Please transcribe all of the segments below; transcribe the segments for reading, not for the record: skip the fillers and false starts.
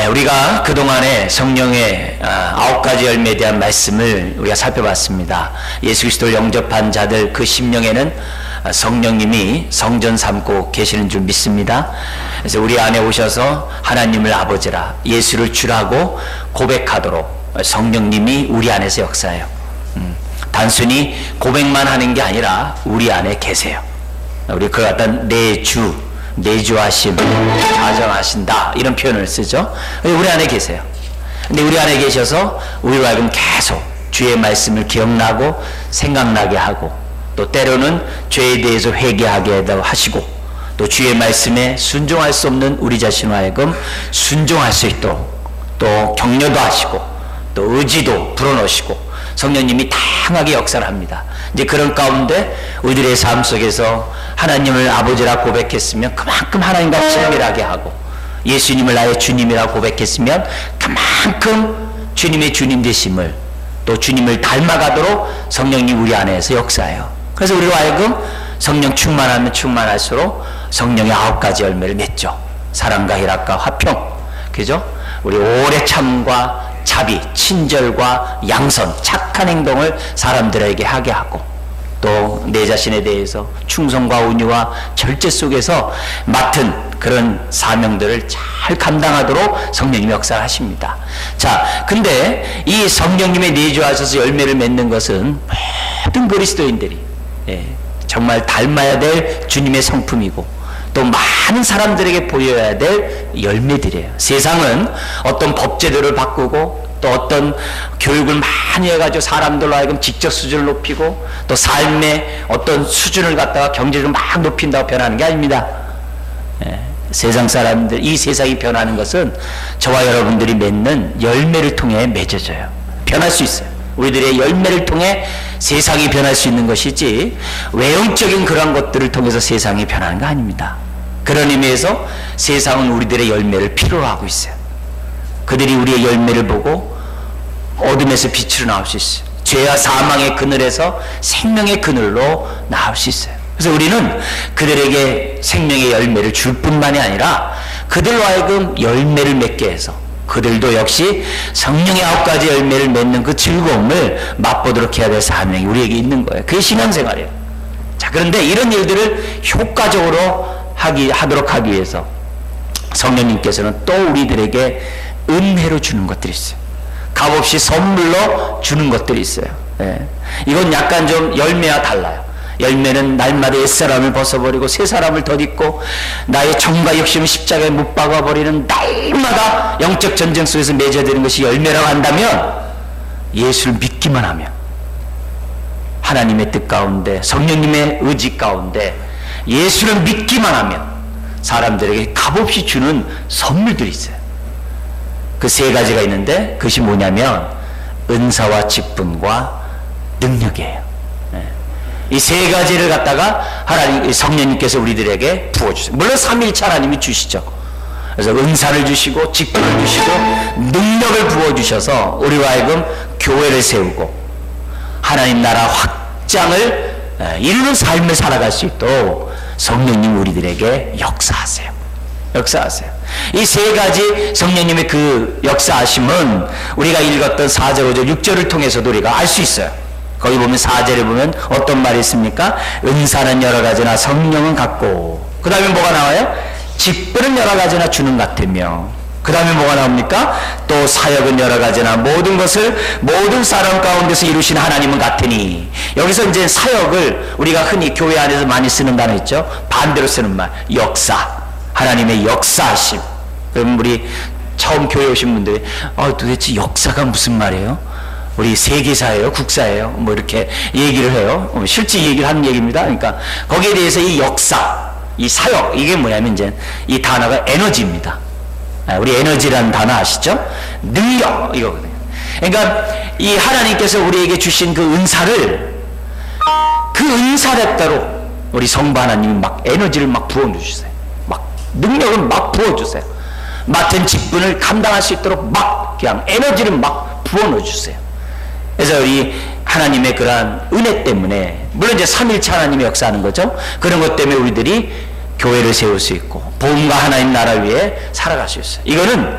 우리가 그동안에 성령의 9가지 열매에 대한 말씀을 우리가 살펴봤습니다. 예수 그리스도를 영접한 자들 그 심령에는 성령님이 성전 삼고 계시는 줄 믿습니다. 그래서 우리 안에 오셔서 하나님을 아버지라, 예수를 주라고 고백하도록 성령님이 우리 안에서 역사해요. 단순히 고백만 하는 게 아니라 우리 안에 계세요. 우리 그걸 갖다 내주하심, 자정하신다 이런 표현을 쓰죠. 우리 안에 계세요. 근데 우리 안에 계셔서 우리로 하여금 계속 주의 말씀을 기억나고 생각나게 하고, 또 때로는 죄에 대해서 회개하게 하시고, 또 주의 말씀에 순종할 수 없는 우리 자신을 하여금 순종할 수 있도록 또 격려도 하시고, 또 의지도 불어넣으시고, 성령님이 다양하게 역사를 합니다. 이제 그런 가운데 우리들의 삶 속에서 하나님을 아버지라 고백했으면 그만큼 하나님과 친밀하게 하고, 예수님을 나의 주님이라 고백했으면 그만큼 주님의 주님 되심을, 또 주님을 닮아가도록 성령님 우리 안에서 역사해요. 그래서 우리로 하여금 성령 충만하면 충만할수록 성령의 9가지 열매를 맺죠. 사랑과 희락과 화평, 그죠? 우리 오래 참과 자비, 친절과 양선, 착한 행동을 사람들에게 하게 하고, 또 내 자신에 대해서 충성과 온유와 절제 속에서 맡은 그런 사명들을 잘 감당하도록 성령님이 역사를 하십니다. 자, 근데 이 성령님의 내주하셔서 열매를 맺는 것은 모든 그리스도인들이 정말 닮아야 될 주님의 성품이고, 또 많은 사람들에게 보여야 될 열매들이에요. 세상은 어떤 법제도를 바꾸고, 또 어떤 교육을 많이 해가지고 사람들로 하여금 지적 수준을 높이고, 또 삶의 어떤 수준을 갖다가 경제를 막 높인다고 변하는 게 아닙니다. 세상 사람들, 이 세상이 변하는 것은 저와 여러분들이 맺는 열매를 통해 맺어져요. 변할 수 있어요. 우리들의 열매를 통해 세상이 변할 수 있는 것이지, 외형적인 그런 것들을 통해서 세상이 변하는 거 아닙니다. 그런 의미에서 세상은 우리들의 열매를 필요로 하고 있어요. 그들이 우리의 열매를 보고 어둠에서 빛으로 나올 수 있어요. 죄와 사망의 그늘에서 생명의 그늘로 나올 수 있어요. 그래서 우리는 그들에게 생명의 열매를 줄 뿐만이 아니라 그들로 하여금 열매를 맺게 해서 그들도 역시 성령의 9가지 열매를 맺는 그 즐거움을 맛보도록 해야 될 사명이 우리에게 있는 거예요. 그게 신앙생활이에요. 자, 그런데 이런 일들을 효과적으로 하도록 하기 위해서 성령님께서는 또 우리들에게 은혜로 주는 것들이 있어요. 값없이 선물로 주는 것들이 있어요. 이건 약간 좀 열매와 달라요. 열매는 날마다 옛사람을 벗어버리고 새 사람을 덧입고, 나의 정과 욕심을 십자가에 못 박아버리는 날마다 영적 전쟁 속에서 맺어야 되는 것이 열매라고 한다면, 예수를 믿기만 하면, 하나님의 뜻 가운데 성령님의 의지 가운데 예수를 믿기만 하면 사람들에게 값없이 주는 선물들이 있어요. 그 3가지가 있는데, 그것이 뭐냐면 은사와 직분과 능력이에요. 이 3가지를 갖다가 하나님, 성령님께서 우리들에게 부어주세요. 물론 삼위일체 하나님이 주시죠. 그래서 은사를 주시고 직분을 주시고 능력을 부어주셔서 우리와 하여금 교회를 세우고 하나님 나라 확장을 이루는 삶을 살아갈 수 있도록 성령님 우리들에게 역사하세요. 이 3가지 성령님의 그 역사하심은 우리가 읽었던 4절, 5절, 6절을 통해서도 우리가 알 수 있어요. 거기 보면 4절에 보면 어떤 말이 있습니까? 은사는 여러 가지나 성령은 같고, 그 다음에 뭐가 나와요? 직분은 여러 가지나 주는 같으며, 그 다음에 뭐가 나옵니까? 또 사역은 여러 가지나 모든 것을 모든 사람 가운데서 이루신 하나님은 같으니. 여기서 이제 사역을 우리가 흔히 교회 안에서 많이 쓰는 단어 있죠? 반대로 쓰는 말, 역사. 하나님의 역사하심. 그럼 우리 처음 교회 오신 분들이 도대체 역사가 무슨 말이에요? 우리 세계사예요? 국사예요? 뭐 이렇게 얘기를 해요. 실제 얘기를 하는 얘기입니다. 그러니까 거기에 대해서 이 역사, 이 사역, 이게 뭐냐면 이제 이 단어가 에너지입니다. 우리 에너지라는 단어 아시죠? 능력, 이거거든요. 그러니까 이 하나님께서 우리에게 주신 그 은사를, 그 은사에 따로 우리 성부 하나님이 막 에너지를 막 부어주세요. 능력을 막 부어주세요. 맡은 직분을 감당할 수 있도록 막 그냥 에너지를 막 부어넣어주세요. 그래서 우리 하나님의 그러한 은혜 때문에, 물론 이제 삼위일체 하나님이 역사하는 거죠. 그런 것 때문에 우리들이 교회를 세울 수 있고 복음과 하나님 나라 위에 살아갈 수 있어요. 이거는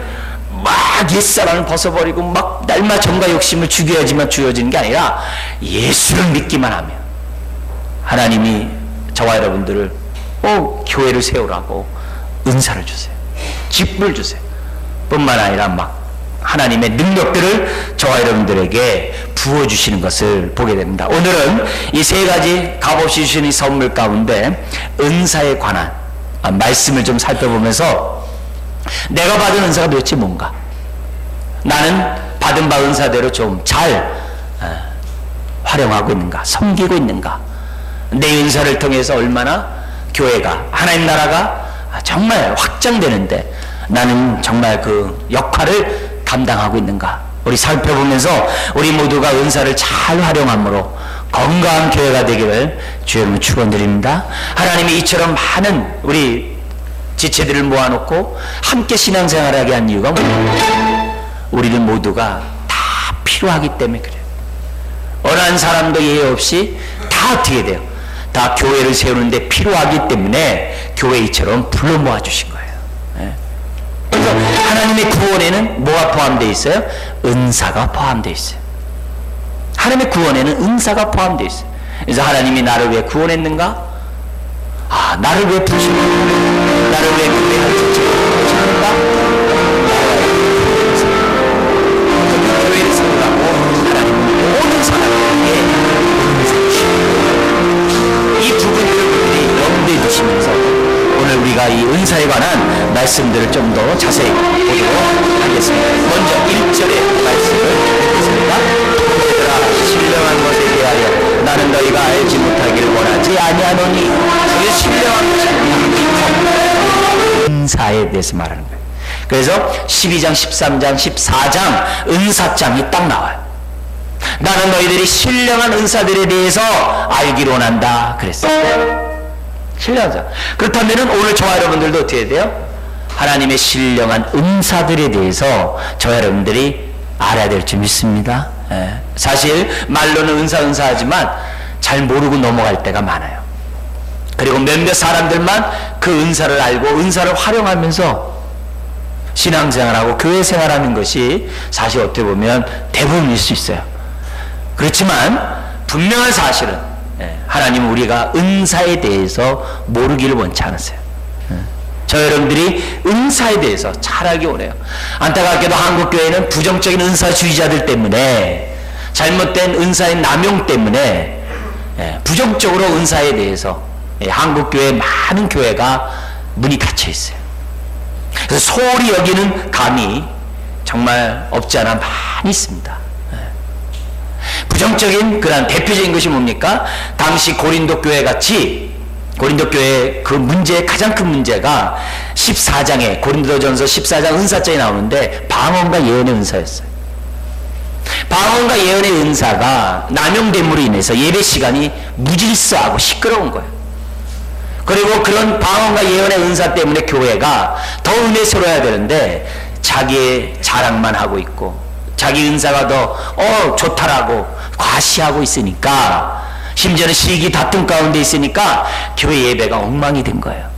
옛사람을 벗어버리고 막 날마 정과 욕심을 죽여야지만 주어지는 게 아니라 예수를 믿기만 하면 하나님이 저와 여러분들을 교회를 세우라고 은사를 주세요. 직분을 주세요. 뿐만 아니라 막 하나님의 능력들을 저와 여러분들에게 부어주시는 것을 보게 됩니다. 오늘은 이 세 가지 값없이 주시는 이 선물 가운데 은사에 관한 말씀을 좀 살펴보면서 내가 받은 은사가 도대체 뭔가, 나는 받은 바 은사대로 좀 잘 활용하고 있는가, 섬기고 있는가, 내 은사를 통해서 얼마나 교회가, 하나님 나라가 정말 확장되는데 나는 정말 그 역할을 감당하고 있는가, 우리 살펴보면서 우리 모두가 은사를 잘 활용함으로 건강한 교회가 되기를 주의 이름으로 축원드립니다. 하나님이 이처럼 많은 우리 지체들을 모아놓고 함께 신앙생활을 하게 한 이유가 뭐냐? 우리는 모두가 다 필요하기 때문에 그래요. 어느 한 사람도 예외 없이 다 어떻게 돼요? 다 교회를 세우는데 필요하기 때문에 교회 이처럼 불러 모아주신 거예요. 그래서 하나님의 구원에는 뭐가 포함되어 있어요? 은사가 포함되어 있어요. 하나님의 구원에는 은사가 포함되어 있어요. 그래서 하나님이 나를 왜 구원했는가? 나를 왜 부르셨는가? 나를 왜 교회를 부르셨는가? 교회를 세우라고 하나님은 모든 사람에게 은사를 주십니다. 이 부분들을 우리들이 염두에 두시면서 오늘 우리가 이 은사에 관한 말씀들을 좀 더 자세히 보도록 하겠습니다. 먼저 1절의 말씀을 읽겠습니다. 얘들아, 신령한 것에 대하여 나는 너희가 알지 못하기를 원하지 아니하노니. 그 신령한 것은 은사에 대해서 말하는 거예요. 그래서 12장, 13장, 14장 은사장이 딱 나와요. 나는 너희들이 신령한 은사들에 대해서 알기를 원한다 그랬어요. 신령하죠. 그렇다면 오늘 저와 여러분들도 어떻게 해야 돼요? 하나님의 신령한 은사들에 대해서 저와 여러분들이 알아야 될 줄 믿습니다. 사실 말로는 은사 하지만 잘 모르고 넘어갈 때가 많아요. 그리고 몇몇 사람들만 그 은사를 알고 은사를 활용하면서 신앙생활하고 교회 생활하는 것이 사실 어떻게 보면 대부분일 수 있어요. 그렇지만 분명한 사실은 하나님은 우리가 은사에 대해서 모르기를 원치 않으세요. 저 여러분들이 은사에 대해서 잘 알기 원해요. 안타깝게도 한국교회는 부정적인 은사주의자들 때문에, 잘못된 은사의 남용 때문에 부정적으로 은사에 대해서 한국교회 많은 교회가 문이 닫혀 있어요. 그래서 소홀히 여기는 감이 정말 없지 않아 많이 있습니다. 부정적인 그런 대표적인 것이 뭡니까? 당시 고린도 교회 같이, 고린도 교회 그 문제의 가장 큰 문제가 14장에 고린도전서 14장 은사장이 나오는데 방언과 예언의 은사였어요. 방언과 예언의 은사가 남용됨으로 인해서 예배 시간이 무질서하고 시끄러운 거예요. 그리고 그런 방언과 예언의 은사 때문에 교회가 더 은혜스러워야 되는데 자기의 자랑만 하고 있고 자기 은사가 더 좋다라고 과시하고 있으니까, 심지어는 시기 다툼 가운데 있으니까 교회 예배가 엉망이 된 거예요.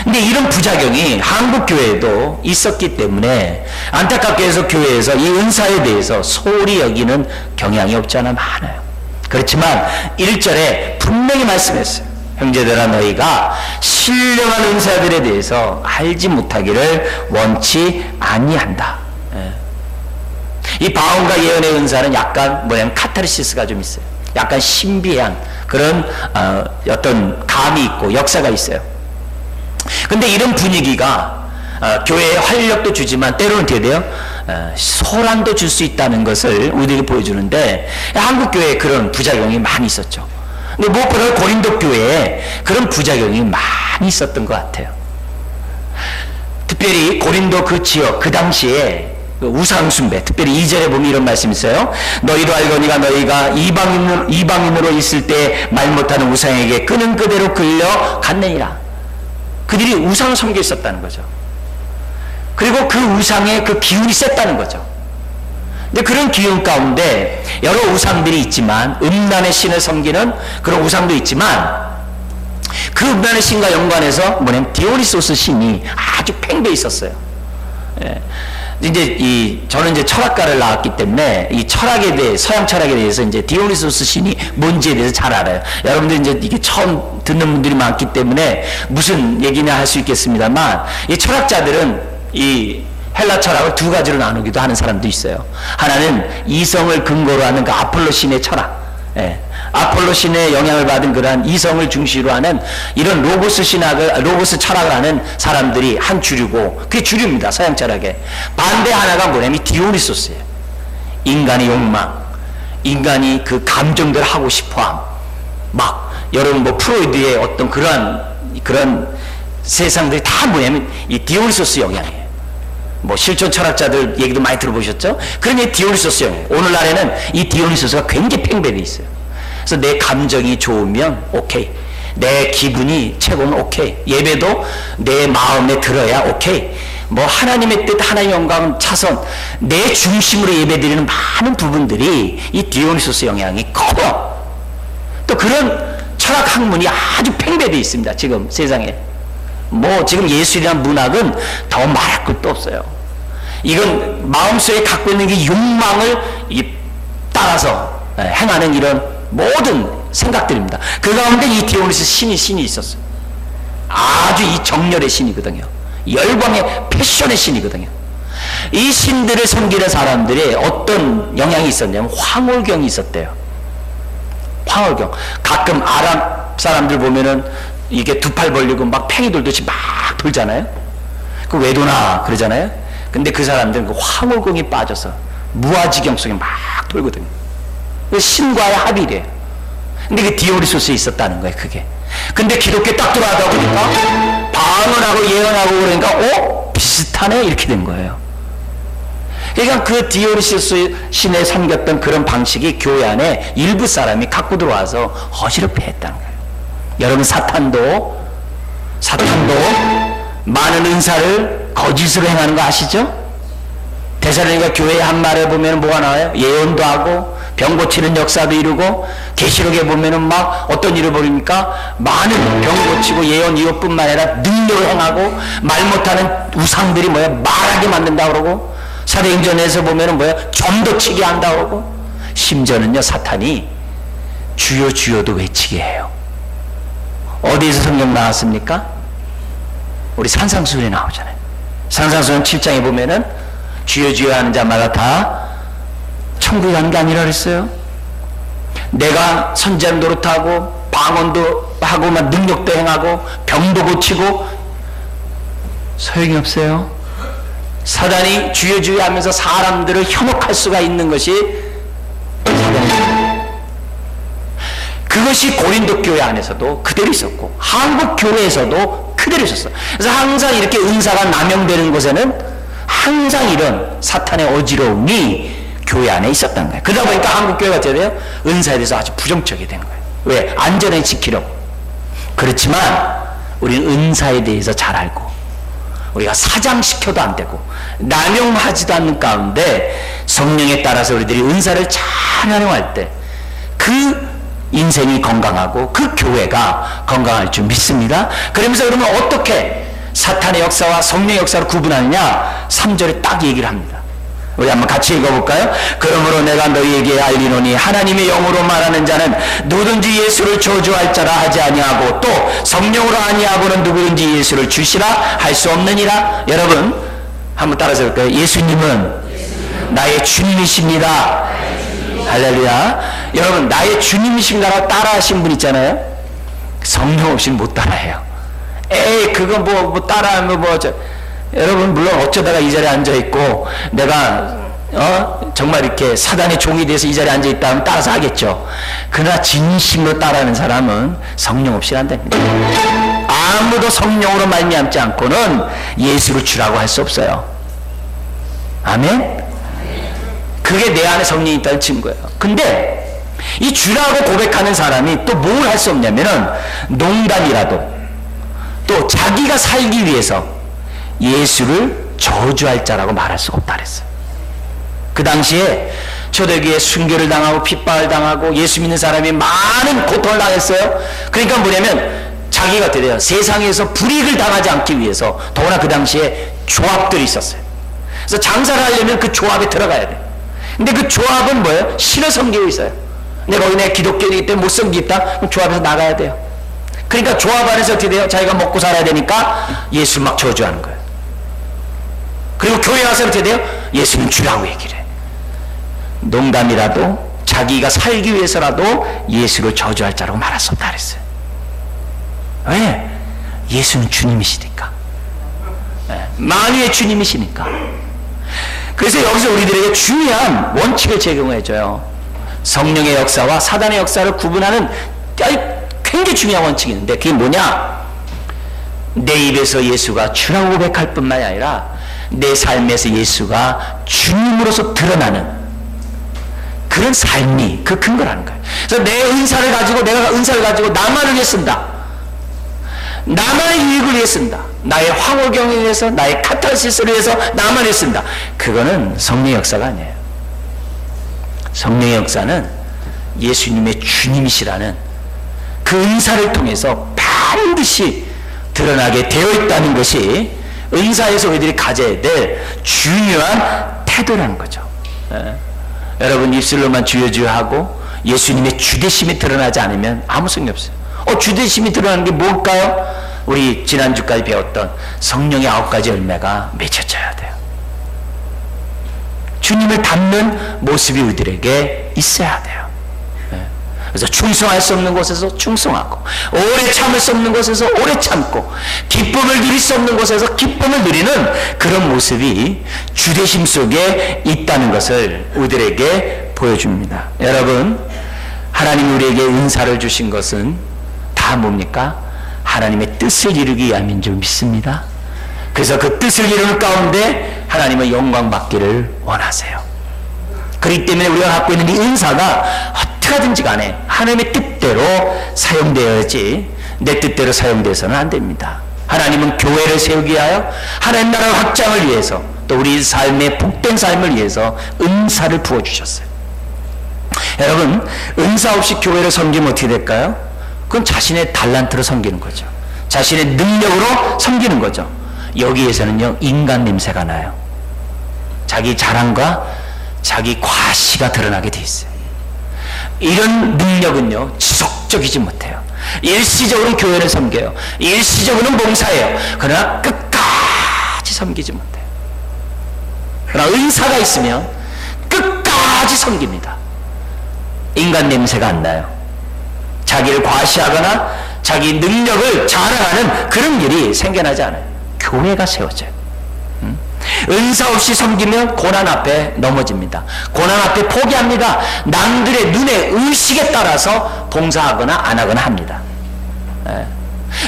근데 이런 부작용이 한국 교회에도 있었기 때문에 안타깝게 해서 교회에서 이 은사에 대해서 소홀히 여기는 경향이 없지 않아 많아요. 그렇지만 1절에 분명히 말씀했어요. 형제들아, 너희가 신령한 은사들에 대해서 알지 못하기를 원치 아니한다. 이 방언과 예언의 은사는 약간 카타르시스가 좀 있어요. 약간 신비한 그런 어떤 감이 있고 역사가 있어요. 근데 이런 분위기가 교회에 활력도 주지만 때로는 어떻게 돼요? 소란도 줄 수 있다는 것을 우리에게 보여주는데, 한국 교회에 그런 부작용이 많이 있었죠. 근데 무엇보다 고린도 교회에 그런 부작용이 많이 있었던 것 같아요. 특별히 고린도 그 지역, 그 당시에 우상숭배, 특별히 2절에 보면 이런 말씀이 있어요. 너희도 알거니가 너희가 이방인으로 있을 때 말 못하는 우상에게 끄는 그대로 끌려갔느니라. 그들이 우상을 섬겨 있었다는 거죠. 그리고 그 우상의 그 기운이 셌다는 거죠. 근데 그런 기운 가운데 여러 우상들이 있지만, 음란의 신을 섬기는 그런 우상도 있지만, 그 음란의 신과 연관해서 디오니소스 신이 아주 팽배해 있었어요. 예. 저는 이제 철학가를 나왔기 때문에 이 철학에 대해, 서양 철학에 대해서 이제 디오니소스 신이 뭔지에 대해서 잘 알아요. 여러분들 이제 이게 처음 듣는 분들이 많기 때문에 무슨 얘기냐 할 수 있겠습니다만, 이 철학자들은 이 헬라 철학을 두 가지로 나누기도 하는 사람도 있어요. 하나는 이성을 근거로 하는 그 아폴로 신의 철학. 예. 아폴로 신의 영향을 받은 그러한 이성을 중시로 하는 이런 로고스 철학을 하는 사람들이 한 주류고, 그게 주류입니다. 서양 철학에. 반대 하나가 뭐냐면 디오니소스예요. 인간의 욕망, 인간이 그 감정대로 하고 싶어함, 막 여러분 뭐 프로이드의 어떤 그런 세상들이 다 뭐냐면 이 디오니소스 영향이에요. 뭐 실존 철학자들 얘기도 많이 들어보셨죠? 그런 게 디오니소스 영향. 오늘날에는 이 디오니소스가 굉장히 팽배되어 있어요. 그래서 내 감정이 좋으면 오케이, 내 기분이 최고면 오케이, 예배도 내 마음에 들어야 오케이, 뭐 하나님의 뜻, 하나님의 영광은 차선, 내 중심으로 예배드리는 많은 부분들이 이 디오니소스 영향이 커요. 또 그런 철학 학문이 아주 팽배되어 있습니다. 지금 세상에. 뭐 지금 예술이란 문학은 더 말할 것도 없어요. 이건 마음속에 갖고 있는 이 욕망을 따라서 행하는 이런 모든 생각들입니다. 그 가운데 이 디오니소스 신이 있었어요. 아주 이 정열의 신이거든요. 열광의 패션의 신이거든요. 이 신들을 섬기는 사람들의 어떤 영향이 있었냐면 황홀경이 있었대요. 황홀경. 가끔 아랍 사람들 보면은 이게 두 팔 벌리고 막 팽이 돌듯이 막 돌잖아요. 그 왜 도나 그러잖아요. 근데 그 사람들은 그 황홀경이 빠져서 무아지경 속에 막 돌거든요. 신과의 합의래요. 근데 그 디오니소스에 있었다는 거예요, 그게. 근데 기독교에 딱 들어가다 보니까 방언하고 예언하고 그러니까 비슷하네 이렇게 된 거예요. 그러니까 그 디오니소스 신에 섬겼던 그런 방식이 교회 안에 일부 사람이 갖고 들어와서 어지럽게 했다는 거예요. 여러분 사탄도 많은 은사를 거짓으로 행하는 거 아시죠? 데살로니가 교회의 한 말에 보면 뭐가 나와요? 예언도 하고 병 고치는 역사도 이루고, 계시록에 보면은 막 어떤 일을 벌입니까? 많은 병 고치고 예언 이것뿐만 아니라 능력을 행하고, 말 못하는 우상들이 말하게 만든다 그러고, 사도행전에서 보면은 점도 치게 한다 그러고, 심지어는요 사탄이 주여 주여도 외치게 해요. 어디에서 성경 나왔습니까? 우리 산상수훈에 나오잖아요. 산상수훈 7장에 보면은 주여 주여 하는 자마다 다 천국에 가는 게 아니라 그랬어요. 내가 선지자는 노릇하고 방언도 하고 막 능력도 행하고 병도 고치고 소용이 없어요. 사단이 주여 주여 하면서 사람들을 현혹할 수가 있는 것이 사단입니다. 그것이 고린도 교회 안에서도 그대로 있었고 한국 교회에서도 그대로 있었어. 그래서 항상 이렇게 은사가 남용되는 곳에는 항상 이런 사탄의 어지러움이 교회 안에 있었던 거예요. 그러다 보니까 한국 교회가 어떻게 돼요? 은사에 대해서 아주 부정적이 된 거예요. 왜? 안전에 지키려고. 그렇지만 우리는 은사에 대해서 잘 알고, 우리가 사장시켜도 안 되고 남용하지도 않는 가운데 성령에 따라서 우리들이 은사를 잘 활용할 때 그 인생이 건강하고 그 교회가 건강할 줄 믿습니다. 그러면서 그러면 어떻게 사탄의 역사와 성령의 역사를 구분하느냐? 3절에 딱 얘기를 합니다. 우리 한번 같이 읽어볼까요? 그러므로 내가 너희에게 알리노니 하나님의 영으로 말하는 자는 누구든지 예수를 저주할 자라 하지 아니하고, 또 성령으로 아니하고는 누구든지 예수를 주시라 할 수 없느니라. 여러분 한번 따라서 볼까요? 예수님은 나의 주님이십니다. 할렐루야. 여러분 나의 주님이신가라고 따라하신 분 있잖아요. 성령 없이는 못 따라해요. 그거 뭐 따라하면 여러분 물론 어쩌다가 이 자리에 앉아있고 내가 정말 이렇게 사단의 종이 돼서 이 자리에 앉아있다 하면 따라서 하겠죠. 그러나 진심으로 따라하는 사람은 성령 없이는 안 됩니다. 아무도 성령으로 말미암지 않고는 예수를 주라고 할 수 없어요. 아멘? 그게 내 안에 성령이 있다는 증거예요. 근데 이 주라고 고백하는 사람이 또 뭘 할 수 없냐면은 농담이라도 또 자기가 살기 위해서 예수를 저주할 자라고 말할 수가 없다 그랬어요. 그 당시에 초대교회에 순교를 당하고 핍박을 당하고 예수 믿는 사람이 많은 고통을 당했어요. 그러니까 뭐냐면 자기가 어떻게 돼요? 세상에서 불이익을 당하지 않기 위해서, 더구나 그 당시에 조합들이 있었어요. 그래서 장사를 하려면 그 조합에 들어가야 돼. 근데 그 조합은 뭐예요? 신을 섬기고 있어요. 내가 내 기독교이기 때문에 못 섬기겠다? 그럼 조합에서 나가야 돼요. 그러니까 조합 안에서 어떻게 돼요? 자기가 먹고 살아야 되니까 예수를 막 저주하는 거예요. 그리고 교회 와서 어떻게 돼요? 예수는 주라고 얘기를 해. 농담이라도 자기가 살기 위해서라도 예수를 저주할 자라고 말할 수 없다 그랬어요. 왜? 예수는 주님이시니까. 만유의 주님이시니까. 그래서 여기서 우리들에게 중요한 원칙을 제공해줘요. 성령의 역사와 사단의 역사를 구분하는 굉장히 중요한 원칙이 있는데 그게 뭐냐? 내 입에서 예수가 주라고 고백할 뿐만이 아니라 내 삶에서 예수가 주님으로서 드러나는 그런 삶이 그 근거라는 거예요. 그래서 내 은사를 가지고 내가 은사를 가지고 나만을 위해 쓴다. 나만의 유익을 위해 쓴다. 나의 황홀경을 위해서, 나의 카타르시스를 위해서 나만을 위해 쓴다. 그거는 성령의 역사가 아니에요. 성령의 역사는 예수님의 주님이시라는 그 은사를 통해서 반드시 드러나게 되어 있다는 것이 은사에서 우리들이 가져야 될 중요한 태도라는 거죠. 여러분 입술로만 주여 주여 하고 예수님의 주되심이 드러나지 않으면 아무 소용이 없어요. 주되심이 드러나는 게 뭘까요? 우리 지난주까지 배웠던 성령의 9가지 열매가 맺혀져야 돼요. 주님을 닮는 모습이 우리들에게 있어야 돼요. 그래서 충성할 수 없는 곳에서 충성하고, 오래 참을 수 없는 곳에서 오래 참고, 기쁨을 누릴 수 없는 곳에서 기쁨을 누리는 그런 모습이 주되심 속에 있다는 것을 우리들에게 보여줍니다. 여러분, 하나님이 우리에게 은사를 주신 것은 다 뭡니까? 하나님의 뜻을 이루기 위함인 줄 믿습니다. 그래서 그 뜻을 이루는 가운데 하나님의 영광 받기를 원하세요. 그렇기 때문에 우리가 갖고 있는 이 은사가 어떻게 하든지 간에 하나님의 뜻대로 사용되어야지 내 뜻대로 사용돼서는 안 됩니다. 하나님은 교회를 세우기 위하여, 하나님 나라 확장을 위해서, 또 우리 삶의 복된 삶을 위해서 은사를 부어주셨어요. 여러분, 은사 없이 교회를 섬기면 어떻게 될까요? 그건 자신의 달란트로 섬기는 거죠. 자신의 능력으로 섬기는 거죠. 여기에서는요, 인간 냄새가 나요. 자기 자랑과 자기 과시가 드러나게 돼 있어요. 이런 능력은요, 지속적이지 못해요. 일시적으로는 교회를 섬겨요. 일시적으로는 봉사해요. 그러나 끝까지 섬기지 못해요. 그러나 은사가 있으면 끝까지 섬깁니다. 인간 냄새가 안 나요. 자기를 과시하거나 자기 능력을 자랑하는 그런 일이 생겨나지 않아요. 교회가 세워져요. 은사 없이 섬기면 고난 앞에 넘어집니다. 고난 앞에 포기합니다. 남들의 눈에 의식에 따라서 봉사하거나 안 하거나 합니다.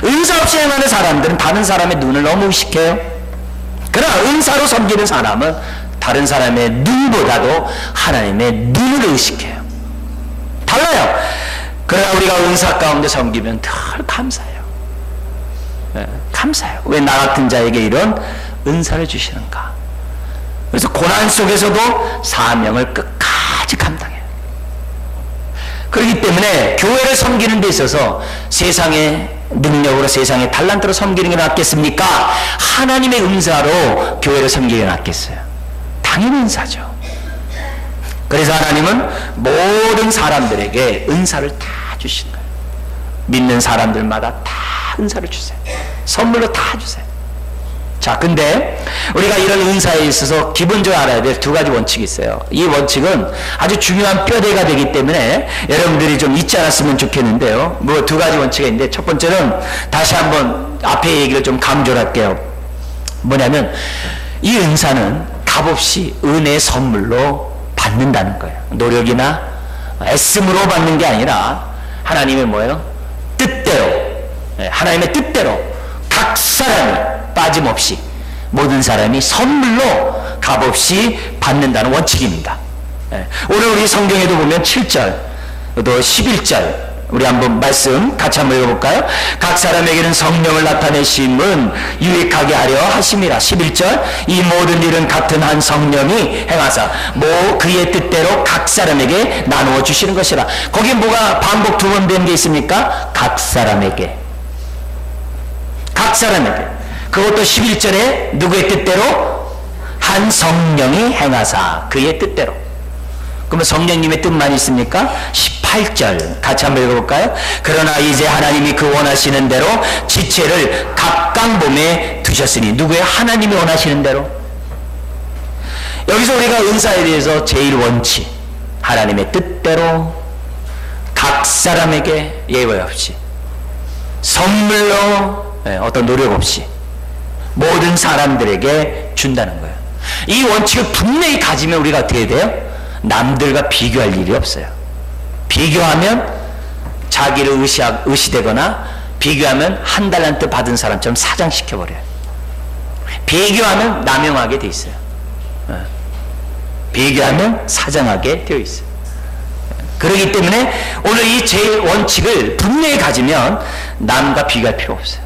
은사 없이 행하는 사람들은 다른 사람의 눈을 너무 의식해요. 그러나 은사로 섬기는 사람은 다른 사람의 눈보다도 하나님의 눈을 의식해요. 달라요. 그러나 우리가 은사 가운데 섬기면 늘 감사해요. 감사해요. 왜 나 같은 자에게 이런 은사를 주시는가? 그래서 고난 속에서도 사명을 끝까지 감당해요. 그렇기 때문에 교회를 섬기는 데 있어서 세상의 능력으로, 세상의 달란트로 섬기는 게 낫겠습니까? 하나님의 은사로 교회를 섬기는 게 낫겠어요? 당연히 은사죠. 그래서 하나님은 모든 사람들에게 은사를 다 주시는 거예요. 믿는 사람들마다 다 은사를 주세요. 선물로 다 주세요. 자, 근데 우리가 이런 은사에 있어서 기본적으로 알아야 될 2가지 원칙이 있어요. 이 원칙은 아주 중요한 뼈대가 되기 때문에 여러분들이 좀 잊지 않았으면 좋겠는데요. 뭐 2가지 원칙이 있는데, 첫 번째는 다시 한번 앞에 얘기를 좀 강조를 할게요. 뭐냐면 이 은사는 값없이 은혜의 선물로 받는다는 거예요. 노력이나 애씀으로 받는 게 아니라 하나님의 뭐예요? 뜻대로, 하나님의 뜻대로 각 사람이 빠짐없이 모든 사람이 선물로 값없이 받는다는 원칙입니다. 오늘 우리 성경에도 보면 7절 또 11절 우리 한번 말씀 같이 한번 읽어볼까요? 각 사람에게는 성령을 나타내심은 유익하게 하려 하심이라. 11절 이 모든 일은 같은 한 성령이 행하사 그의 뜻대로 각 사람에게 나누어 주시는 것이라. 거기에 뭐가 반복 2번 된 게 있습니까? 각 사람에게, 각 사람에게. 그것도 11절에 누구의 뜻대로? 한 모든 성령이 행하사 그의 뜻대로. 그러면 성령님의 뜻만 있습니까? 18절 같이 한번 읽어볼까요? 그러나 이제 하나님이 그 원하시는 대로 지체를 각각 몸에 두셨으니. 누구의? 하나님이 원하시는 대로. 여기서 우리가 은사에 대해서 제일 원칙, 하나님의 뜻대로 각 사람에게 예외 없이 선물로 어떤 노력 없이 모든 사람들에게 준다는 거예요. 이 원칙을 분명히 가지면 우리가 어떻게 돼요? 남들과 비교할 일이 없어요. 비교하면 자기를 의시되거나 비교하면 한 달란트 받은 사람처럼 사장시켜버려요. 비교하면 남용하게 돼 있어요. 비교하면 사장하게 되어 있어요. 그렇기 때문에 오늘 이 제일 원칙을 분명히 가지면 남과 비교할 필요 없어요.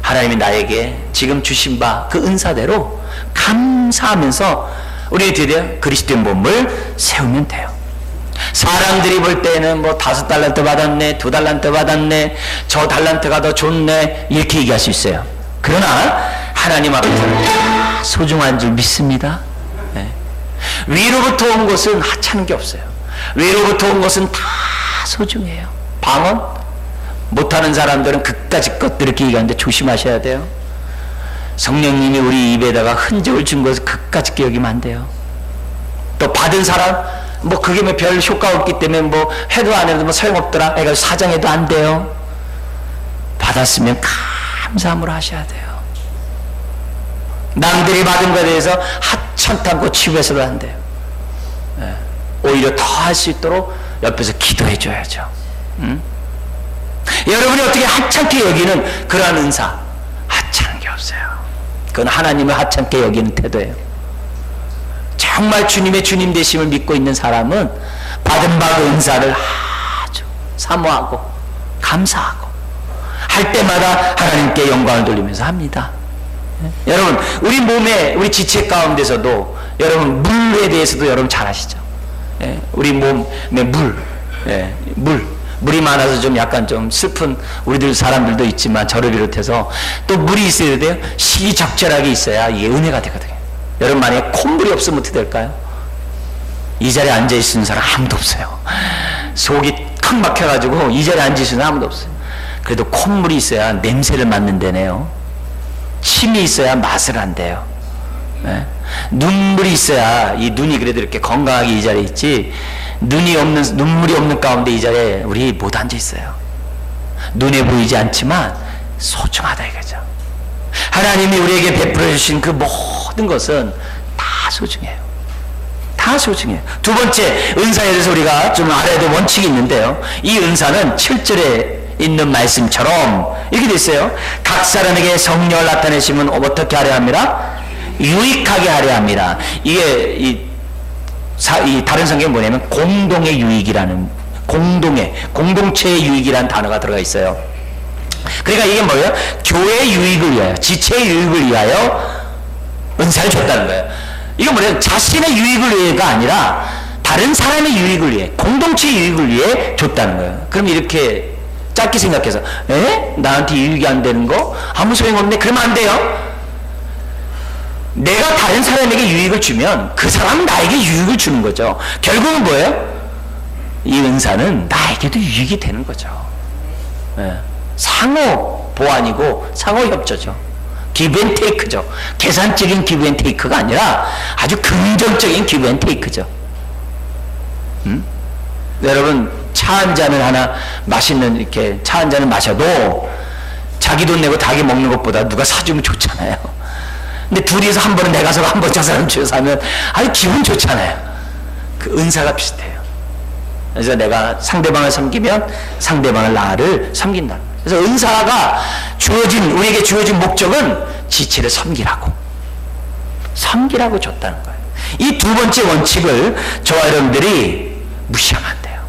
하나님이 나에게 지금 주신 바 그 은사대로 감사하면서 우리 어떻게 그리스도의 몸을 세우면 돼요. 사람들이 볼 때는 뭐 5달란트 받았네, 2달란트 받았네, 저 달란트가 더 좋네, 이렇게 얘기할 수 있어요. 그러나 하나님 앞에서는 다 소중한 줄 믿습니다. 네. 위로부터 온 것은 하찮은 게 없어요. 위로부터 온 것은 다 소중해요. 방언 못하는 사람들은 그까짓 것들 이렇게 얘기하는데 조심하셔야 돼요. 성령님이 우리 입에다가 흔적을 준 것을 그까짓 여기면 안 돼요. 또 받은 사람 뭐 그게 뭐 별 효과가 없기 때문에 뭐 해도 안 해도 뭐 소용없더라 해가지고 사정해도 안 돼요. 받았으면 감사함으로 하셔야 돼요. 남들이 받은 것에 대해서 하찮다고 치부해서도 안 돼요. 네. 오히려 더 할 수 있도록 옆에서 기도해 줘야죠. 여러분이 어떻게 하찮게 여기는 그러한 은사, 하찮은 게 없어요. 그건 하나님을 하찮게 여기는 태도예요. 정말 주님의 주님 되심을 믿고 있는 사람은 받은 바 그 은사를 아주 사모하고 감사하고 할 때마다 하나님께 영광을 돌리면서 합니다. 여러분 우리 몸에 우리 지체 가운데서도 여러분 물에 대해서도 여러분 잘 아시죠? 우리 몸에 물이 많아서 좀 약간 좀 슬픈 우리들 사람들도 있지만 저를 비롯해서 또 물이 있어야 돼요. 시기적절하게 있어야 이게 은혜가 되거든요. 여러분 만약에 콧물이 없으면 어떻게 될까요? 이 자리에 앉아있는 사람 아무도 없어요. 속이 턱 막혀가지고 이 자리에 앉아있는 사람 아무도 없어요. 그래도 콧물이 있어야 냄새를 맡는 데네요. 침이 있어야 맛을 한대요. 네. 눈물이 있어야 이 눈이 그래도 이렇게 건강하게 이 자리에 있지, 눈물이 없는 가운데 이 자리에 우리 못 앉아있어요. 눈에 보이지 않지만 소중하다 이거죠. 하나님이 우리에게 베풀어 주신 그 모든 것은 다 소중해요. 다 소중해요. 두 번째 은사에 대해서 우리가 좀 알아야 될 원칙이 있는데요. 이 은사는 7절에 있는 말씀처럼 이렇게 돼 있어요. 각 사람에게 성령을 나타내시면 어떻게 하려 합니다? 유익하게 하려 합니다. 이게 이 다른 성경에 뭐냐면 공동의 유익이라는, 공동체의 유익이라는 단어가 들어가 있어요. 그러니까 이게 뭐예요? 교회의 유익을 위하여, 지체의 유익을 위하여 은사를 줬다는 거예요. 이거 뭐예요? 자신의 유익을 위해가 아니라 다른 사람의 유익을 위해, 공동체의 유익을 위해 줬다는 거예요. 그럼 이렇게 짧게 생각해서 나한테 유익이 안 되는 거? 아무 소용없네? 그러면 안 돼요. 내가 다른 사람에게 유익을 주면 그 사람은 나에게 유익을 주는 거죠. 결국은 뭐예요? 이 은사는 나에게도 유익이 되는 거죠. 상호 보완이고 상호 협조죠. 기브 앤 테이크죠. 계산적인 기브 앤 테이크가 아니라 아주 긍정적인 기브 앤 테이크죠. 여러분 차 한 잔을 하나 맛있는 이렇게 차 한 잔을 마셔도 자기 돈 내고 자기 먹는 것보다 누가 사주면 좋잖아요. 근데 둘이서 한 번은 내가 사고 한 번 저 사람 주서 하면 아주 기분 좋잖아요. 그 은사가 비슷해요. 그래서 내가 상대방을 섬기면 상대방을 나를 섬긴다. 그래서 은사가 우리에게 주어진 목적은 지체를 섬기라고 줬다는 거예요. 이 두 번째 원칙을 저와 여러분들이 무시하면 안 돼요.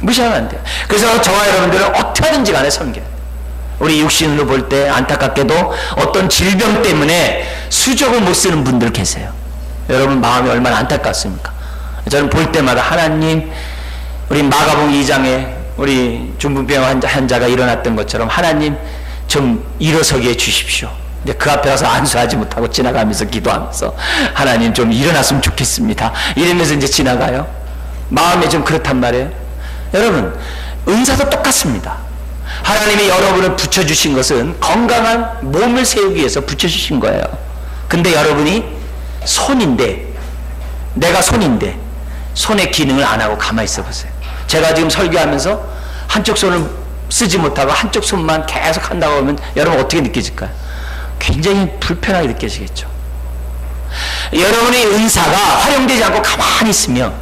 무시하면 안 돼요. 그래서 저와 여러분들은 어떻게 하든지 간에 섬겨요. 우리 육신으로 볼 때 안타깝게도 어떤 질병 때문에 수족을 못 쓰는 분들 계세요. 여러분 마음이 얼마나 안타깝습니까? 저는 볼 때마다 하나님, 우리 마가복음 2장에 우리 중풍병 환자가 일어났던 것처럼 하나님 좀 일어서게 해주십시오. 이제 그 앞에 가서 안수하지 못하고 지나가면서 기도하면서 하나님 좀 일어났으면 좋겠습니다. 이러면서 이제 지나가요. 마음이 좀 그렇단 말이에요. 여러분, 은사도 똑같습니다. 하나님이 여러분을 붙여주신 것은 건강한 몸을 세우기 위해서 붙여주신 거예요. 근데 여러분이 손인데, 내가 손인데 손의 기능을 안 하고 가만히 있어 보세요. 제가 지금 설교하면서 한쪽 손을 쓰지 못하고 한쪽 손만 계속 한다고 하면 여러분 어떻게 느껴질까요? 굉장히 불편하게 느껴지겠죠. 여러분의 은사가 활용되지 않고 가만히 있으면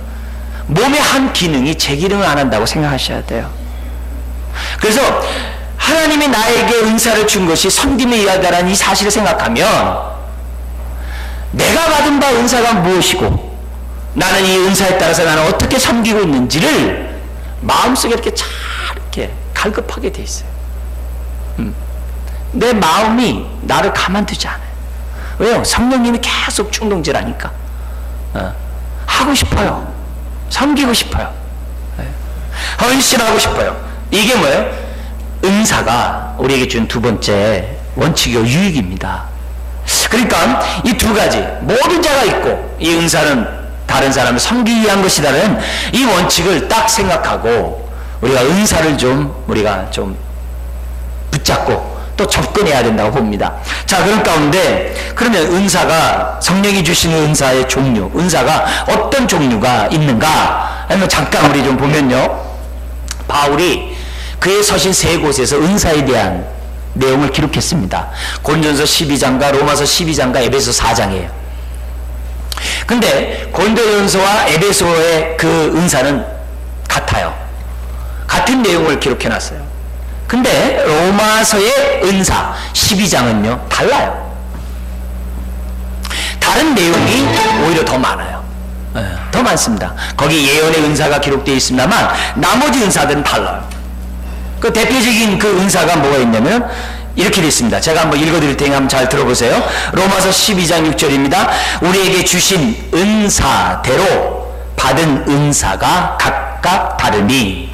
몸의 한 기능이 제 기능을 안 한다고 생각하셔야 돼요. 그래서 하나님이 나에게 은사를 준 것이 섬김에 의하다라는 이 사실을 생각하면 내가 받은 바 은사가 무엇이고 나는 이 은사에 따라서 나는 어떻게 섬기고 있는지를 마음속에 이렇게 잘 이렇게 갈급하게 돼 있어요. 내 마음이 나를 가만두지 않아요. 왜요? 성령님이 계속 충동질하니까 하고 싶어요. 섬기고 싶어요. 헌신하고 싶어요. 이게 뭐예요? 은사가 우리에게 준 두 번째 원칙이요 유익입니다. 그러니까 이 두 가지 모든 자가 있고 이 은사는 다른 사람을 섬기기 위한 것이라는 이 원칙을 딱 생각하고 우리가 은사를 우리가 좀 붙잡고 또 접근해야 된다고 봅니다. 자, 그런 가운데 그러면 은사가 성령이 주시는 은사의 종류, 은사가 어떤 종류가 있는가? 아니면 잠깐 우리 좀 보면요, 바울이 그의 서신 세 곳에서 은사에 대한 내용을 기록했습니다. 고린도전서 12장과 로마서 12장과 에베소 4장이에요. 근데 고린도전서와 에베소의 그 은사는 같아요. 같은 내용을 기록해놨어요. 근데 로마서의 은사 12장은요 달라요. 다른 내용이 오히려 더 많아요. 더 많습니다. 거기 예언의 은사가 기록되어 있습니다만 나머지 은사들은 달라요. 그 대표적인 그 은사가 뭐가 있냐면 이렇게 되어 있습니다. 제가 한번 읽어드릴 테니 한번 잘 들어보세요. 로마서 12장 6절입니다. 우리에게 주신 은사대로 받은 은사가 각각 다르니,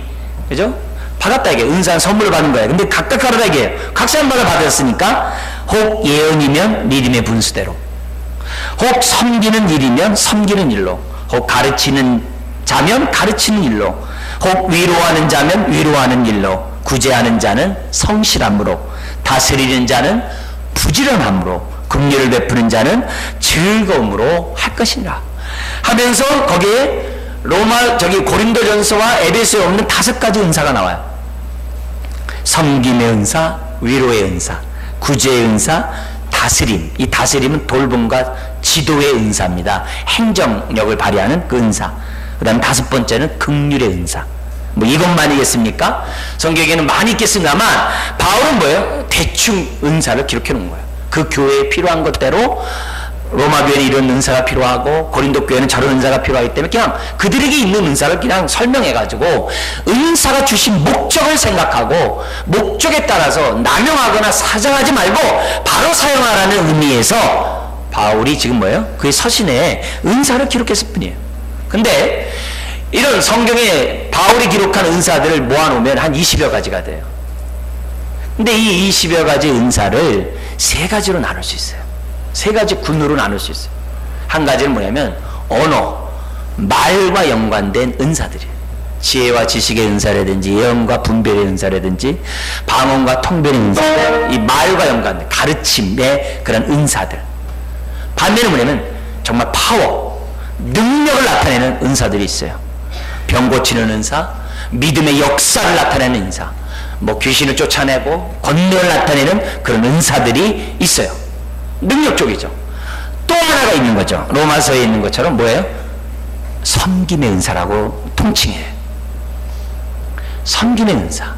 그죠? 받았다 이게 은사는 선물을 받는 거예요. 근데 각각 다르다 이게요. 각 사람마다 받았으니까 혹 예언이면 믿음의 분수대로, 혹 섬기는 일이면 섬기는 일로, 혹 가르치는 자면 가르치는 일로, 혹 위로하는 자면 위로하는 일로, 구제하는 자는 성실함으로, 다스리는 자는 부지런함으로, 긍휼을 베푸는 자는 즐거움으로 할 것이니라 하면서 거기에 고린도전서와 에베소에 없는 5가지 은사가 나와요. 섬김의 은사, 위로의 은사, 구제의 은사, 다스림. 이 다스림은 돌봄과 지도의 은사입니다. 행정력을 발휘하는 그 은사. 그 다음 5번째는 긍휼의 은사. 뭐 이것만이겠습니까? 성경에는 많이 있겠습니다만 바울은 뭐예요? 대충 은사를 기록해 놓은 거예요. 그 교회에 필요한 것대로 로마 교회는 이런 은사가 필요하고 고린도 교회는 저런 은사가 필요하기 때문에 그냥 그들에게 있는 은사를 그냥 설명해 가지고 은사가 주신 목적을 생각하고 목적에 따라서 남용하거나 사정하지 말고 바로 사용하라는 의미에서 바울이 지금 뭐예요? 그의 서신에 은사를 기록했을 뿐이에요. 근데 이런 성경에 바울이 기록한 은사들을 모아놓으면 한 20여 가지가 돼요. 근데 이 20여 가지 은사를 3가지로 나눌 수 있어요. 3가지 군으로 나눌 수 있어요. 한 가지는 뭐냐면 언어, 말과 연관된 은사들이에요. 지혜와 지식의 은사라든지 예언과 분별의 은사라든지 방언과 통변의 은사들, 이 말과 연관된 가르침의 그런 은사들. 반면에 뭐냐면 정말 파워, 능력을 나타내는 은사들이 있어요. 병 고치는 은사, 믿음의 역사를 나타내는 은사, 뭐 귀신을 쫓아내고 권능을 나타내는 그런 은사들이 있어요. 능력 쪽이죠. 또 하나가 있는 거죠. 로마서에 있는 것처럼 뭐예요? 섬김의 은사라고 통칭해요. 섬김의 은사.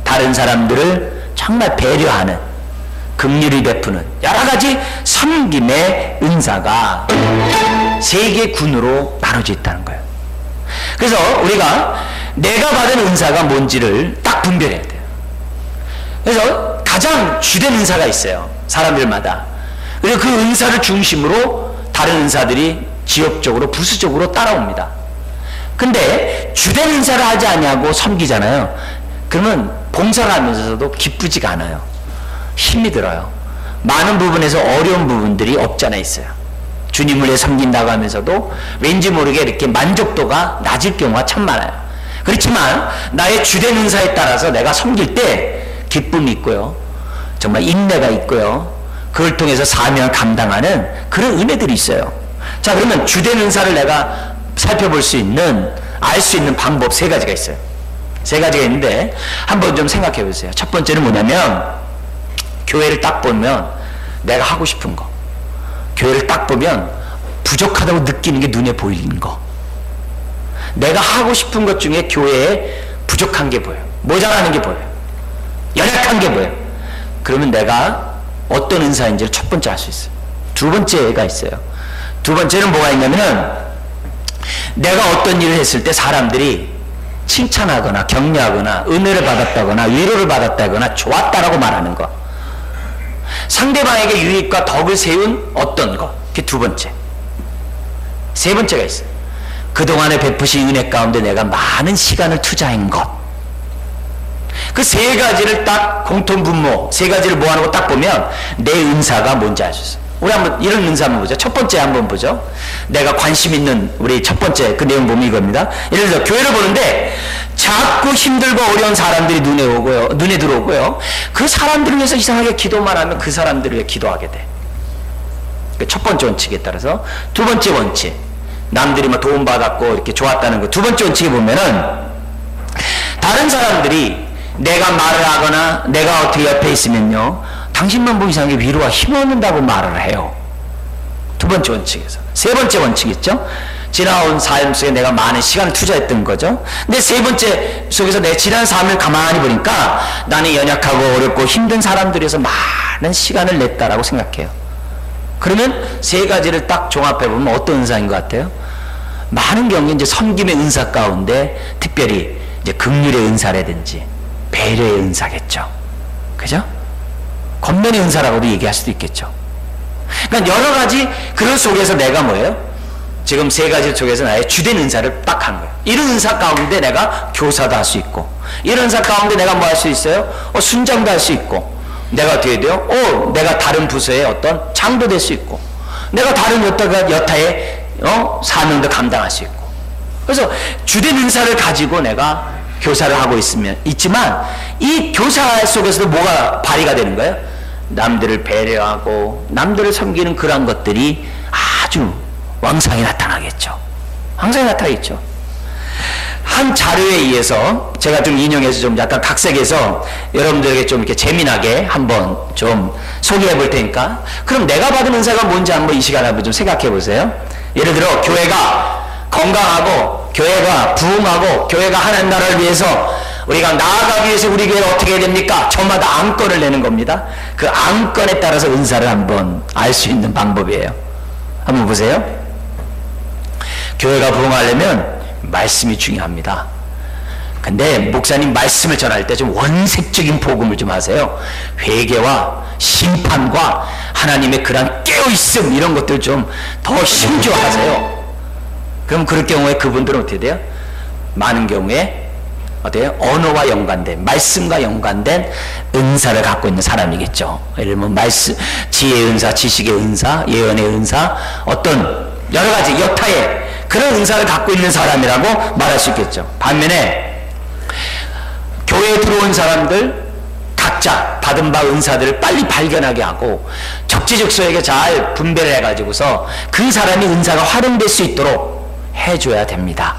다른 사람들을 정말 배려하는, 긍휼을 베푸는 여러 가지 섬김의 은사가 3개 군으로 나눠져 있다는 거예요. 그래서 우리가 내가 받은 은사가 뭔지를 딱 분별해야 돼요. 그래서 가장 주된 은사가 있어요. 사람들마다. 그리고 그 은사를 중심으로 다른 은사들이 지역적으로 부수적으로 따라옵니다. 근데 주된 은사를 하지 않냐고 섬기잖아요. 그러면 봉사를 하면서도 기쁘지가 않아요. 힘이 들어요. 많은 부분에서 어려운 부분들이 없지 않아 있어요. 주님을 위해 섬긴다고 하면서도 왠지 모르게 이렇게 만족도가 낮을 경우가 참 많아요. 그렇지만 나의 주된 은사에 따라서 내가 섬길 때 기쁨이 있고요, 정말 인내가 있고요, 그걸 통해서 사명을 감당하는 그런 은혜들이 있어요. 자, 그러면 주된 은사를 내가 살펴볼 수 있는, 알 수 있는 방법 세 가지가 있어요. 세 가지가 있는데 한번 좀 생각해 보세요. 첫 번째는 뭐냐면, 교회를 딱 보면 내가 하고 싶은 거, 교회를 딱 보면 부족하다고 느끼는 게 눈에 보이는 거, 내가 하고 싶은 것 중에 교회에 부족한 게 보여요. 모자라는 게 보여요. 연약한 게 보여요. 그러면 내가 어떤 은사인지를 첫 번째 알 수 있어요. 두 번째가 있어요. 두 번째는 뭐가 있냐면은, 내가 어떤 일을 했을 때 사람들이 칭찬하거나 격려하거나 은혜를 받았다거나 위로를 받았다거나 좋았다라고 말하는 거, 상대방에게 유익과 덕을 세운 어떤 것, 그게 두 번째. 세 번째가 있어요. 그동안에 베푸신 은혜 가운데 내가 많은 시간을 투자한 것. 그 세 가지를 딱 공통분모, 세 가지를 모아놓고 딱 보면 내 은사가 뭔지 알 수 있어요. 우리 한번 이런 은사 한번 보죠. 첫 번째 한번 보죠. 내가 관심 있는 우리 첫 번째 그 내용 보면 이겁니다. 예를 들어 교회를 보는데 자꾸 힘들고 어려운 사람들이 눈에 들어오고요, 그 사람들을 위해서 이상하게 기도만 하면 그 사람들을 위해 기도하게 돼. 첫 번째 원칙에 따라서. 두 번째 원칙, 남들이 뭐 도움받았고 이렇게 좋았다는 거. 두 번째 원칙에 보면은, 다른 사람들이 내가 말을 하거나 내가 어떻게 옆에 있으면요, 당신만 보면 이상하게 위로와 힘 얻는다고 말을 해요. 두 번째 원칙에서. 세 번째 원칙 있죠? 지나온 삶 속에 내가 많은 시간을 투자했던 거죠. 근데 세 번째 속에서 내 지난 삶을 가만히 보니까 나는 연약하고 어렵고 힘든 사람들에 위해서 많은 시간을 냈다라고 생각해요. 그러면 세 가지를 딱 종합해 보면 어떤 은사인 것 같아요? 많은 경우에 이제 섬김의 은사 가운데 특별히 이제 긍휼의 은사라든지 배려의 은사겠죠. 그죠? 겉면의 은사라고도 얘기할 수도 있겠죠. 그러니까 여러 가지 그런 속에서 내가 뭐예요? 지금 세 가지 속에서 나의 주된 은사를 딱 한 거예요. 이런 은사 가운데 내가 교사도 할 수 있고, 이런 은사 가운데 내가 뭐 할 수 있어요? 순장도 할 수 있고, 내가 어떻게 돼요? 내가 다른 부서의 어떤 장도 될 수 있고, 내가 다른 여타의 사명도 감당할 수 있고. 그래서 주된 은사를 가지고 내가 교사를 하고 있지만 이 교사 속에서도 뭐가 발휘가 되는 거예요? 남들을 배려하고 남들을 섬기는 그런 것들이 아주 왕성히 나타나겠죠. 왕성히 나타나겠죠. 한 자료에 의해서 제가 좀 인용해서 좀 약간 각색해서 여러분들에게 좀 이렇게 재미나게 한번 좀 소개해 볼 테니까, 그럼 내가 받은 은사가 뭔지 한번 이 시간에 한번 좀 생각해 보세요. 예를 들어 교회가 건강하고 교회가 부흥하고 교회가 하나님 나라를 위해서 우리가 나아가기 위해서 우리 교회는 어떻게 해야 됩니까? 저마다 안건을 내는 겁니다. 그 안건에 따라서 은사를 한번 알 수 있는 방법이에요. 한번 보세요. 교회가 부흥하려면 말씀이 중요합니다. 근데 목사님 말씀을 전할 때 좀 원색적인 복음을 좀 하세요. 회개와 심판과 하나님의 그런 깨어있음, 이런 것들 좀 더 힘줘 하세요. 그럼 그럴 경우에 그분들은 어떻게 돼요? 많은 경우에 어때요? 언어와 연관된, 말씀과 연관된 은사를 갖고 있는 사람이겠죠. 예를 들면 지혜의 은사, 지식의 은사, 예언의 은사, 어떤 여러 가지 여타의 그런 은사를 갖고 있는 사람이라고 말할 수 있겠죠. 반면에 교회에 들어온 사람들 각자 받은 바 은사들을 빨리 발견하게 하고 적재적소에게 잘 분배를 해가지고서 그 사람이 은사가 활용될 수 있도록 해줘야 됩니다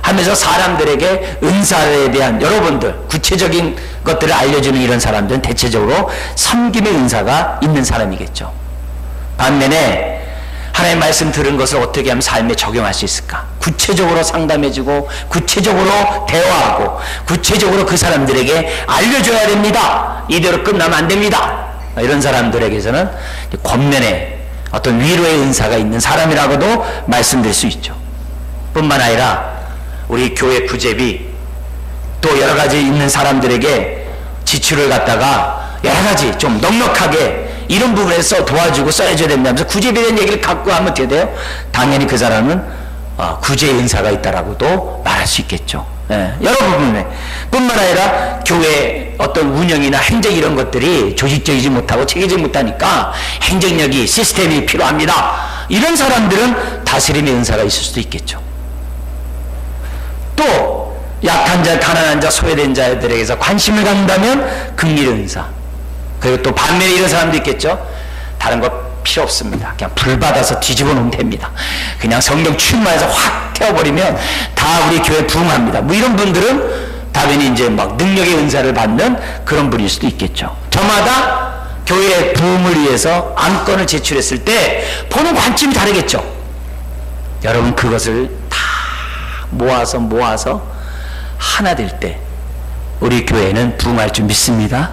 하면서 사람들에게 은사에 대한 여러분들 구체적인 것들을 알려주는 이런 사람들은 대체적으로 섬김의 은사가 있는 사람이겠죠. 반면에 하나님의 말씀 들은 것을 어떻게 하면 삶에 적용할 수 있을까? 구체적으로 상담해주고 구체적으로 대화하고 구체적으로 그 사람들에게 알려줘야 됩니다. 이대로 끝나면 안 됩니다. 이런 사람들에게서는 겉면에 어떤 위로의 은사가 있는 사람이라고도 말씀드릴 수 있죠. 뿐만 아니라 우리 교회 구제비 또 여러 가지 있는 사람들에게 지출을 갖다가 여러 가지 좀 넉넉하게 이런 부분에서 도와주고 써야줘야 된다면서 구제비에 대한 얘기를 갖고 하면 어떻게 돼요? 당연히 그 사람은 구제의 은사가 있다라고도 말할 수 있겠죠. 여러 부분에 뿐만 아니라 교회 어떤 운영이나 행정 이런 것들이 조직적이지 못하고 체계적이지 못하니까 행정력이 시스템이 필요합니다. 이런 사람들은 다스림의 은사가 있을 수도 있겠죠. 또 약한 자, 가난한 자, 소외된 자들에게서 관심을 갖는다면 긍휼의 은사. 그리고 또 반면에 이런 사람도 있겠죠. 다른 거 필요 없습니다. 그냥 불 받아서 뒤집어 놓으면 됩니다. 그냥 성령 충만해서 확 태워버리면 다 우리 교회 부흥합니다. 뭐 이런 분들은 당연히 이제 막 능력의 은사를 받는 그런 분일 수도 있겠죠. 저마다 교회의 부흥을 위해서 안건을 제출했을 때 보는 관점이 다르겠죠. 여러분 그것을 다 모아서 하나 될 때 우리 교회는 부흥할 줄 믿습니다.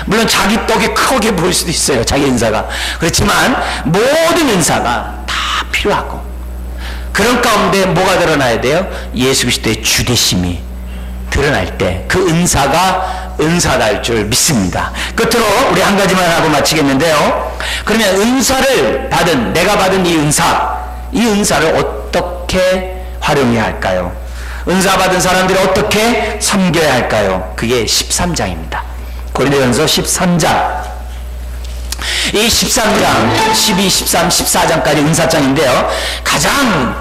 물론 자기 떡이 크게 보일 수도 있어요. 자기 은사가. 그렇지만 모든 은사가 다 필요하고 그런 가운데 뭐가 드러나야 돼요? 예수 그리스도의 주되심이 드러날 때 그 은사가 은사다일 줄 믿습니다. 끝으로 우리 한 가지만 하고 마치겠는데요. 그러면 은사를 받은 내가 받은 이 은사를 어떻게 활용해야 할까요? 은사 받은 사람들이 어떻게 섬겨야 할까요? 그게 13장입니다. 고린도전서 13장. 이 13장, 12, 13, 14장까지 은사장인데요. 가장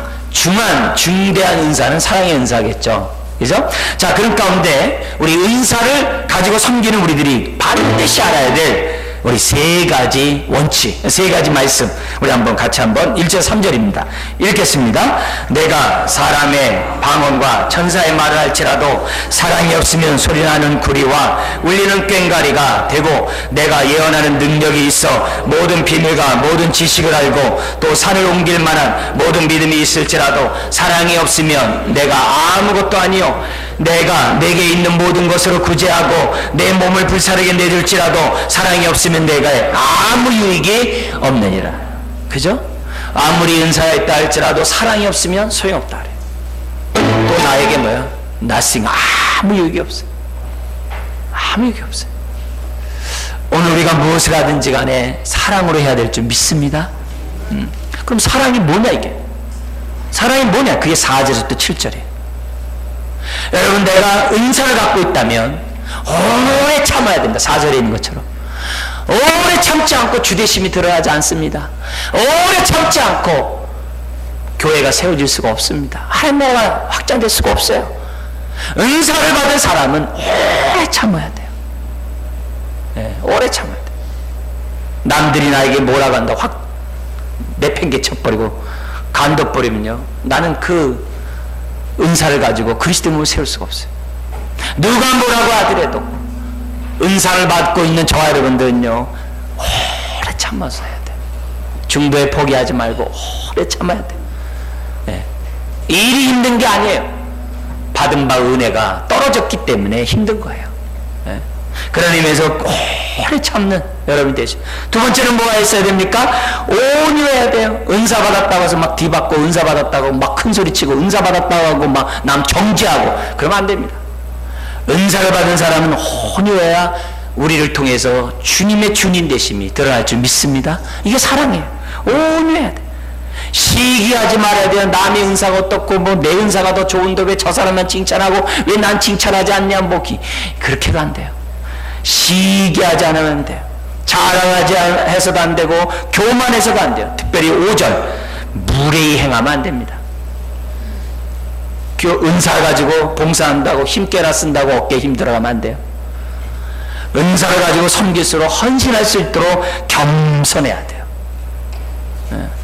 중대한 은사는 사랑의 은사겠죠. 그죠? 자, 그런 가운데 우리 은사를 가지고 섬기는 우리들이 반드시 알아야 될 우리 세 가지 원칙, 세 가지 말씀 우리 한번 같이 한번 1절 3절입니다. 읽겠습니다. 내가 사람의 방언과 천사의 말을 할지라도 사랑이 없으면 소리나는 구리와 울리는 꽹과리가 되고 내가 예언하는 능력이 있어 모든 비밀과 모든 지식을 알고 또 산을 옮길 만한 모든 믿음이 있을지라도 사랑이 없으면 내가 아무것도 아니요 내가 내게 있는 모든 것으로 구제하고 내 몸을 불사르게 내줄지라도 사랑이 없으면 내가 아무 유익이 없느니라. 그죠? 아무리 은사가 있다 할지라도 사랑이 없으면 소용없다 그래. 또 나에게 뭐야? nothing. 아무 유익이 없어요. 아무 유익이 없어요. 오늘 우리가 무엇을 하든지 간에 사랑으로 해야 될 줄 믿습니다. 그럼 사랑이 뭐냐 이게? 사랑이 뭐냐? 그게 4절에서 또 7절이에요. 여러분 내가 은사를 갖고 있다면 오래 참아야 된다. 4절에 있는 것처럼 오래 참지 않고 주대심이 드러나지 않습니다. 오래 참지 않고 교회가 세워질 수가 없습니다. 하나님 나라가 확장될 수가 없어요. 은사를 받은 사람은 오래 참아야 돼요. 오래 참아야 돼요. 남들이 나에게 뭐라고 한다 확 내팽개 쳐버리고 간둬버리면요 나는 그 은사를 가지고 그리스도의 몸을 세울 수가 없어요. 누가 뭐라고 하더라도 은사를 받고 있는 저와 여러분들은요 오래 참아서 해야 돼요. 중도에 포기하지 말고 오래 참아야 돼요. 일이 힘든 게 아니에요. 받은 바 은혜가 떨어졌기 때문에 힘든 거예요. 그런 의미에서 오래 참는 여러분이 되죠. 두 번째는 뭐가 있어야 됩니까? 온유해야 돼요. 은사 받았다고 해서 막 뒤받고 은사 받았다고 막 큰 소리치고 은사 받았다고 하고 막 남 정죄하고 그러면 안 됩니다. 은사를 받은 사람은 온유해야 우리를 통해서 주님의 주님 되심이 드러날 줄 믿습니다. 이게 사랑이에요. 온유해야 돼. 시기하지 말아야 돼요. 남의 은사가 어떻고 뭐 내 은사가 더 좋은데 왜 저 사람만 칭찬하고 왜 난 칭찬하지 않냐 뭐 그렇게도 안 돼요. 시기하지 않으면 돼요. 자랑하지 해서도 안 되고 교만해서도 안 돼요. 특별히 5절 무례히 행하면 안 됩니다. 은사 가지고 봉사한다고 힘께나 쓴다고 어깨에 힘 들어가면 안 돼요. 은사를 가지고 섬길수록 헌신할 수 있도록 겸손해야 돼요.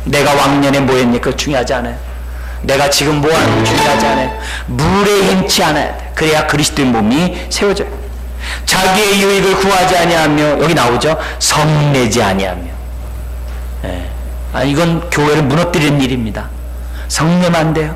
내가 왕년에 뭐 했니? 그거 중요하지 않아요. 내가 지금 뭐 하는 거 중요하지 않아요. 무례히 행치 않아야 돼. 그래야 그리스도의 몸이 세워져요. 자기의 유익을 구하지 아니하며 여기 나오죠. 성내지 아니하며. 이건 교회를 무너뜨리는 일입니다. 성내면 안 돼요.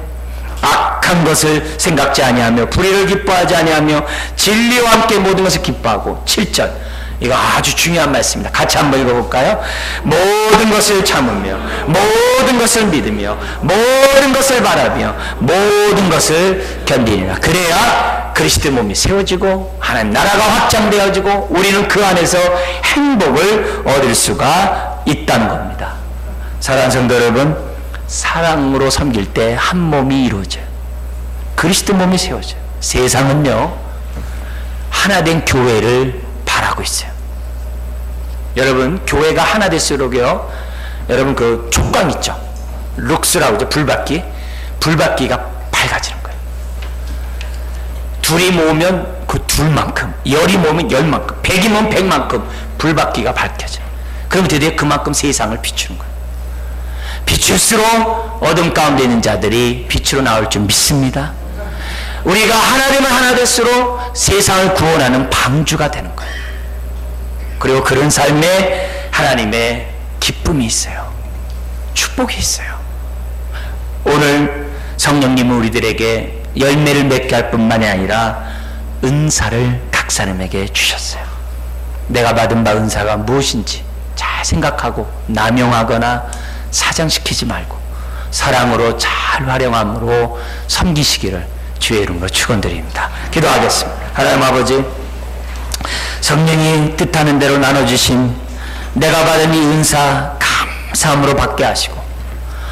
악한 것을 생각지 아니하며 불의를 기뻐하지 아니하며 진리와 함께 모든 것을 기뻐하고 7절 이거 아주 중요한 말씀입니다. 같이 한번 읽어볼까요? 모든 것을 참으며 모든 것을 믿으며 모든 것을 바라며 모든 것을 견디니라. 그래야 그리스도의 몸이 세워지고 하나님 나라가 확장되어지고 우리는 그 안에서 행복을 얻을 수가 있다는 겁니다. 사랑하는 성도 여러분, 사랑으로 섬길 때 한 몸이 이루어져요. 그리스도 몸이 세워져요. 세상은요 하나된 교회를 바라고 있어요. 여러분 교회가 하나 될수록요 여러분 그 촉감 있죠, 룩스라고 하죠. 불받기가 밝아지는 거예요. 둘이 모으면 그 둘만큼, 열이 모으면 열만큼, 백이 모으면 백만큼 불받기가 밝혀져요. 그럼 드디어 그만큼 세상을 비추는 거예요. 비출수록 어둠 가운데 있는 자들이 빛으로 나올 줄 믿습니다. 우리가 하나 되면 하나 될수록 세상을 구원하는 방주가 되는 거예요. 그리고 그런 삶에 하나님의 기쁨이 있어요. 축복이 있어요. 오늘 성령님은 우리들에게 열매를 맺게 할 뿐만이 아니라 은사를 각 사람에게 주셨어요. 내가 받은 바 은사가 무엇인지 잘 생각하고 남용하거나 사장시키지 말고 사랑으로 잘 활용함으로 섬기시기를 주의 이름으로 축원드립니다. 기도하겠습니다. 하나님 아버지, 성령이 뜻하는 대로 나눠주신 내가 받은 이 은사 감사함으로 받게 하시고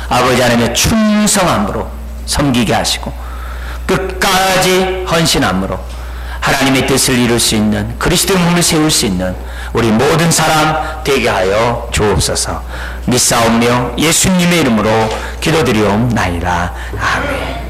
아버지 하나님의 충성함으로 섬기게 하시고 끝까지 헌신함으로 하나님의 뜻을 이룰 수 있는, 그리스도의 몸을 세울 수 있는 우리 모든 사람 되게 하여 주옵소서. 믿사오며 예수님의 이름으로 기도드리옵나이다. 아멘.